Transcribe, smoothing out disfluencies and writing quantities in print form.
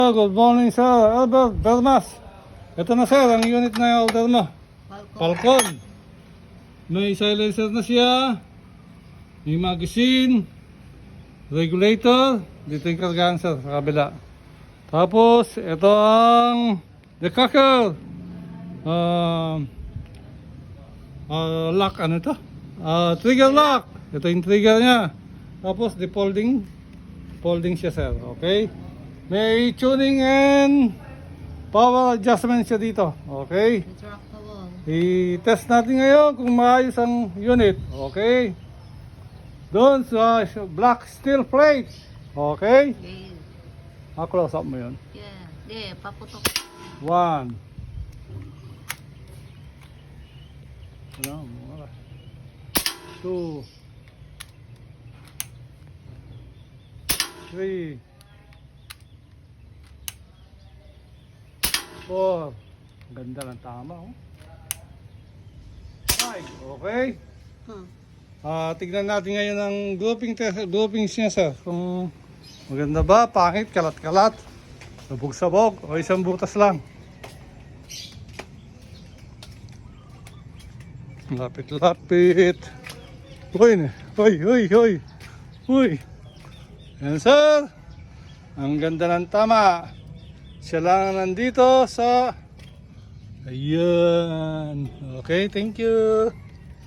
Good morning sir, Albert Belmas. Ito na sir, ang unit na order mo. Falcon. May silencer na siya. May magazine. Regulator. Dito yung kargaan sir, sa kabila. Tapos, ito ang decacker. Lock, ano ito? Trigger lock. Ito yung trigger niya. Tapos, folding siya sir, okay? May tuning and power adjustment siya dito. Okay? I-test natin ngayon kung maayos ang unit. Okay? Doon sa black steel plate. Okay? Close up mo yun. Yeah, paputok. 1. Ano? 2. 3. 4. Ganda ng tama, oh. 5. Okay. Tignan natin ngayon ang groupings niya, sir. Kung maganda ba, pangit, kalat-kalat, sabog-sabog, o isang butas lang. Lapit-lapit. Uy. Yan, sir. Ang ganda ng tama. Siya lang nandito sa... Ayan. Okay, thank you.